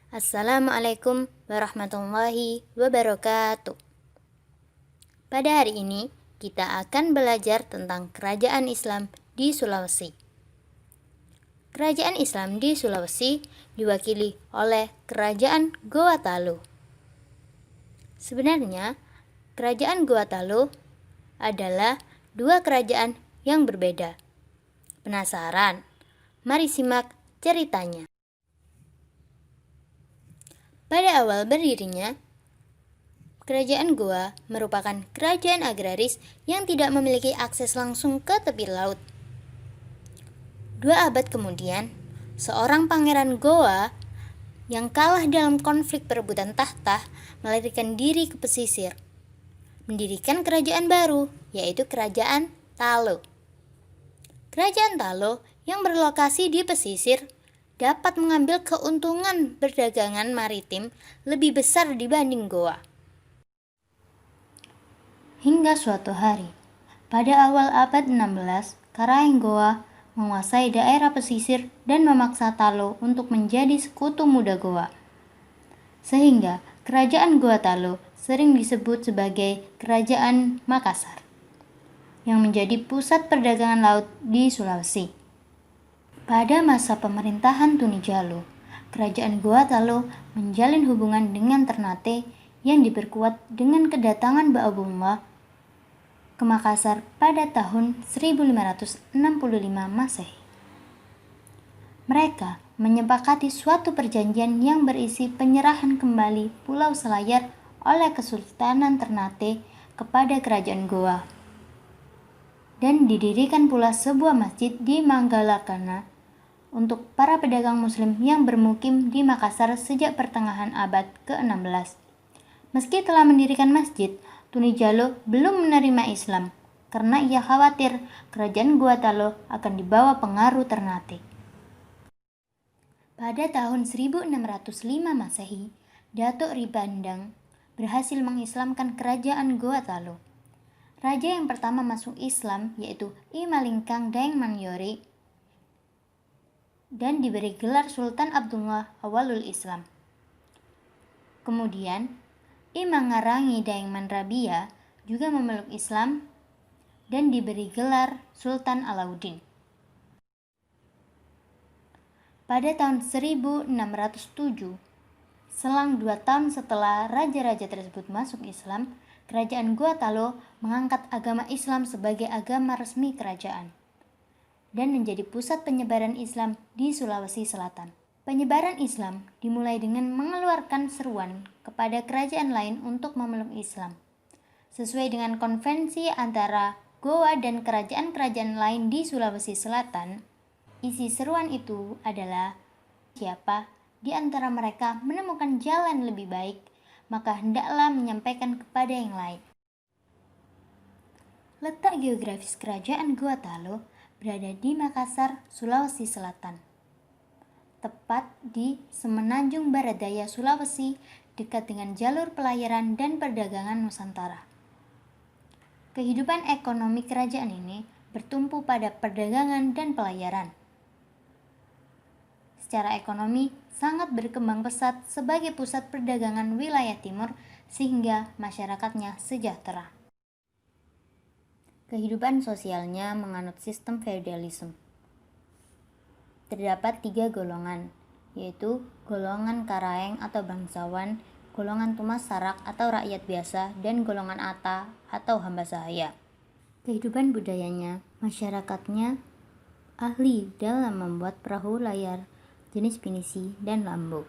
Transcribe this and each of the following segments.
Assalamualaikum warahmatullahi wabarakatuh. Pada hari ini, kita akan belajar tentang kerajaan Islam di Sulawesi. Kerajaan Islam di Sulawesi diwakili oleh Kerajaan Gorontalo. Sebenarnya, Kerajaan Gorontalo adalah dua kerajaan yang berbeda. Penasaran? Mari simak ceritanya. Pada awal berdirinya, Kerajaan Goa merupakan kerajaan agraris yang tidak memiliki akses langsung ke tepi laut. 2 abad kemudian, seorang pangeran Goa yang kalah dalam konflik perebutan tahta melarikan diri ke pesisir, mendirikan kerajaan baru, yaitu Kerajaan Talo. Kerajaan Talo yang berlokasi di pesisir dapat mengambil keuntungan perdagangan maritim lebih besar dibanding Goa. Hingga suatu hari, pada awal abad 16, Karaeng Goa menguasai daerah pesisir dan memaksa Talo untuk menjadi sekutu muda Goa. Sehingga kerajaan Goa Talo sering disebut sebagai Kerajaan Makassar, yang menjadi pusat perdagangan laut di Sulawesi. Pada masa pemerintahan Tuni Jalo, kerajaan Gorontalo menjalin hubungan dengan Ternate yang diperkuat dengan kedatangan Ba'abullah ke Makassar pada tahun 1565 Masehi. Mereka menyepakati suatu perjanjian yang berisi penyerahan kembali Pulau Selayar oleh Kesultanan Ternate kepada kerajaan Goa, dan didirikan pula sebuah masjid di Manggalakana untuk para pedagang muslim yang bermukim di Makassar sejak pertengahan abad ke-16. Meski telah mendirikan masjid, Tuni Jalo belum menerima Islam karena ia khawatir kerajaan Gorontalo akan dibawa pengaruh Ternate. Pada tahun 1605 Masehi, Datuk Ribandang berhasil mengislamkan kerajaan Gorontalo. Raja yang pertama masuk Islam yaitu I Malingkang Daeng Manyori dan diberi gelar Sultan Abdullah Awalul Islam. Kemudian, I Mangarangi Daeng Manrabia juga memeluk Islam dan diberi gelar Sultan Alauddin. Pada tahun 1607, selang 2 tahun setelah raja-raja tersebut masuk Islam, kerajaan Gorontalo mengangkat agama Islam sebagai agama resmi kerajaan dan menjadi pusat penyebaran Islam di Sulawesi Selatan. Penyebaran Islam dimulai dengan mengeluarkan seruan kepada kerajaan lain untuk memeluk Islam. Sesuai dengan konvensi antara Goa dan kerajaan-kerajaan lain di Sulawesi Selatan, isi seruan itu adalah siapa di antara mereka menemukan jalan lebih baik, maka hendaklah menyampaikan kepada yang lain. Letak geografis kerajaan Gorontalo berada di Makassar, Sulawesi Selatan, tepat di semenanjung barat daya Sulawesi, dekat dengan jalur pelayaran dan perdagangan Nusantara. Kehidupan ekonomi kerajaan ini bertumpu pada perdagangan dan pelayaran. Secara ekonomi, sangat berkembang pesat sebagai pusat perdagangan wilayah timur sehingga masyarakatnya sejahtera. Kehidupan sosialnya menganut sistem feudalisme. Terdapat 3 golongan, yaitu golongan Karaeng atau bangsawan, golongan Tumas Sarak atau rakyat biasa, dan golongan Ata atau hamba sahaya. Kehidupan budayanya, masyarakatnya ahli dalam membuat perahu layar jenis pinisi dan lambo.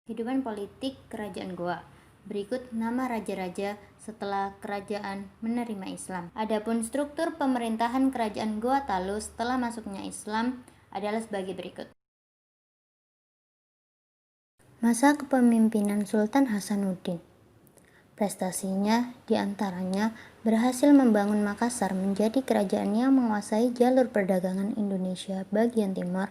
Kehidupan politik kerajaan Goa. Berikut nama raja-raja setelah kerajaan menerima Islam. Adapun struktur pemerintahan kerajaan Gorontalo setelah masuknya Islam adalah sebagai berikut. Masa kepemimpinan Sultan Hasanuddin. Prestasinya diantaranya berhasil membangun Makassar menjadi kerajaan yang menguasai jalur perdagangan Indonesia bagian timur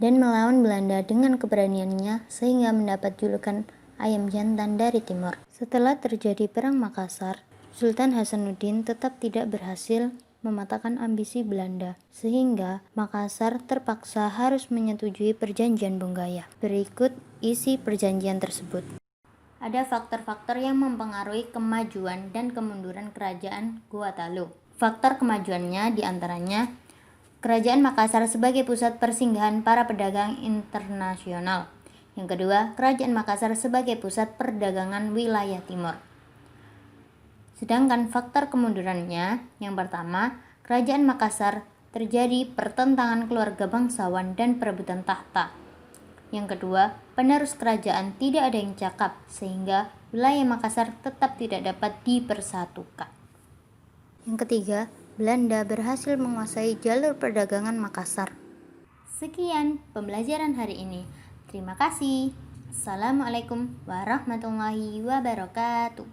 dan melawan Belanda dengan keberaniannya sehingga mendapat julukan ayam jantan dari timur. Setelah terjadi perang Makassar, Sultan Hasanuddin tetap tidak berhasil mematahkan ambisi Belanda, sehingga Makassar terpaksa harus menyetujui perjanjian Bonggaya. Berikut isi perjanjian tersebut. Ada faktor-faktor yang mempengaruhi kemajuan dan kemunduran kerajaan Goa Talu. Faktor kemajuannya diantaranya Kerajaan Makassar sebagai pusat persinggahan para pedagang internasional. Yang kedua, Kerajaan Makassar sebagai pusat perdagangan wilayah timur. Sedangkan faktor kemundurannya, yang pertama, Kerajaan Makassar terjadi pertentangan keluarga bangsawan dan perebutan tahta. Yang kedua, penerus kerajaan tidak ada yang cakap, sehingga wilayah Makassar tetap tidak dapat dipersatukan. Yang ketiga, Belanda berhasil menguasai jalur perdagangan Makassar. Sekian pembelajaran hari ini. Terima kasih. Assalamualaikum warahmatullahi wabarakatuh.